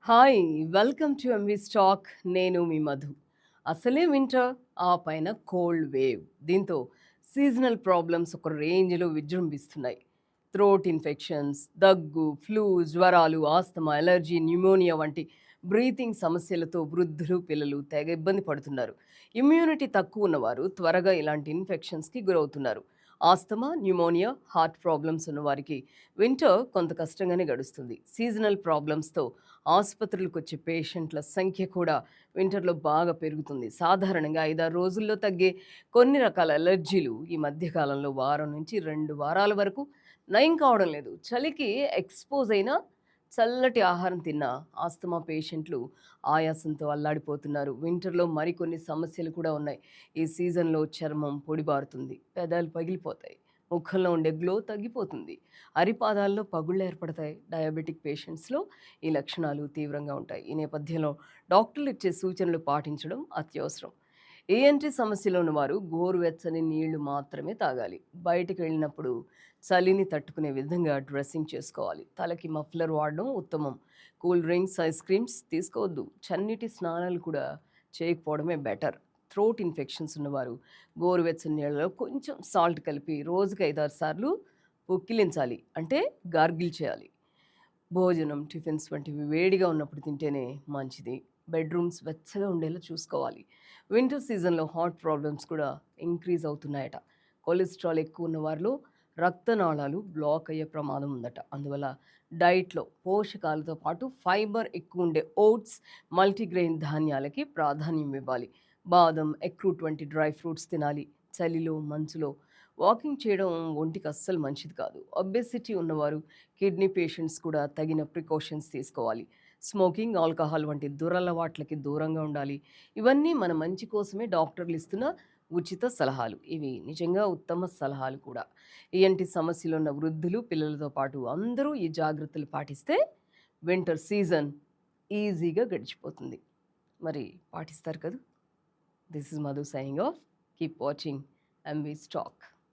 Hi! Welcome to MV stock. నేను మీ మధు. అసలే వింటర్, ఆ పైన కోల్డ్ వేవ్. దీంతో సీజనల్ ప్రాబ్లమ్స్ ఒక రేంజ్‌లో విజృంభిస్తున్నాయి. థ్రోట్ ఇన్ఫెక్షన్స్, దగ్గు, ఫ్లూ, జ్వరాలు, ఆస్తమా, అలర్జీ, న్యూమోనియా వంటి బ్రీతింగ్ సమస్యలతో వృద్ధులు, పిల్లలు తెగ ఇబ్బంది పడుతున్నారు. ఇమ్యూనిటీ తక్కువ ఉన్నవారు త్వరగా ఇలాంటి ఇన్ఫెక్షన్స్‌కి గురవుతున్నారు. ఆస్తమా, న్యూమోనియా, హార్ట్ ప్రాబ్లమ్స్ ఉన్నవారికి వింటర్ కొంత కష్టంగానే గడుస్తుంది. సీజనల్ ప్రాబ్లమ్స్‌తో ఆసుపత్రులకొచ్చే పేషెంట్ల సంఖ్య కూడా వింటర్‌లో బాగా పెరుగుతుంది. సాధారణంగా 5, 6 రోజుల్లో తగ్గే కొన్ని రకాల అలర్జీలు ఈ మధ్య కాలంలో వారం నుంచి 2 వారాల వరకు నయం కావడం లేదు. చలికి ఎక్స్‌పోజ్ అయినా, చల్లటి ఆహారం తిన్నా ఆస్తమా పేషెంట్లు ఆయాసంతో అల్లాడిపోతున్నారు. వింటర్‌లో మరికొన్ని సమస్యలు కూడా ఉన్నాయి. ఈ సీజన్‌లో చర్మం పొడిబారుతుంది, పెదాలు పగిలిపోతాయి, ముఖంలో ఉండే గ్లో తగ్గిపోతుంది, అరిపాదాల్లో పగుళ్ళు ఏర్పడతాయి. డయాబెటిక్ పేషెంట్స్‌లో ఈ లక్షణాలు తీవ్రంగా ఉంటాయి. ఈ నేపథ్యంలో డాక్టర్లు ఇచ్చే సూచనలు పాటించడం అత్యవసరం. ఏఎన్‌టీ సమస్యలు ఉన్నవారు గోరువెచ్చని నీళ్లు మాత్రమే తాగాలి. బయటికి వెళ్ళినప్పుడు చలిని తట్టుకునే విధంగా డ్రెస్సింగ్ చేసుకోవాలి. తలకి మఫ్లర్ వాడడం ఉత్తమం. కూల్ డ్రింక్స్, ఐస్ క్రీమ్స్ తీసుకోవద్దు. చన్నీటి స్నానాలు కూడా చేయకపోవడమే బెటర్. థ్రోట్ ఇన్ఫెక్షన్స్ ఉన్నవారు గోరువెచ్చని నీళ్ళలో కొంచెం సాల్ట్ కలిపి రోజుకి 5, 6 సార్లు పుక్కిలించాలి. అంటే గార్గిల్ చేయాలి. భోజనం, టిఫిన్స్ వంటివి వేడిగా ఉన్నప్పుడు తింటేనే మంచిది. బెడ్‌రూమ్స్ వెచ్చగా ఉండేలా చూసుకోవాలి. వింటర్ సీజన్‌లో హార్ట్ ప్రాబ్లమ్స్ కూడా ఇంక్రీజ్ అవుతున్నాయట. కొలెస్ట్రాల్ ఎక్కువ ఉన్న వారిలో రక్తనాళాలు బ్లాక్ అయ్యే ప్రమాదం ఉందట. అందువల్ల డైట్‌లో పోషకాలతో పాటు ఫైబర్ ఎక్కువ ఉండే ఓట్స్, మల్టీగ్రెయిన్ ధాన్యాలకి ప్రాధాన్యం ఇవ్వాలి. బాదం, అక్రూట్ వంటి డ్రై ఫ్రూట్స్ తినాలి. చలిలో, మంచులో వాకింగ్ చేయడం ఒంటికి అస్సలు మంచిది కాదు. ఒబెసిటీ ఉన్నవారు, కిడ్నీ పేషెంట్స్ కూడా తగిన ప్రికాషన్స్ తీసుకోవాలి. స్మోకింగ్, ఆల్కహాల్ వంటి దురలవాట్లకి దూరంగా ఉండాలి. ఇవన్నీ మన మంచి కోసమే డాక్టర్లు ఇస్తున్న ఉచిత సలహాలు. ఇవి నిజంగా ఉత్తమ సలహాలు కూడా. ఇలాంటి సమస్యలున్న వృద్ధులు, పిల్లలతో పాటు అందరూ ఈ జాగ్రత్తలు పాటిస్తే వింటర్ సీజన్ ఈజీగా గడిచిపోతుంది. మరి పాటిస్తారు కదా! This is Madhu signing off. Keep watching MV stock.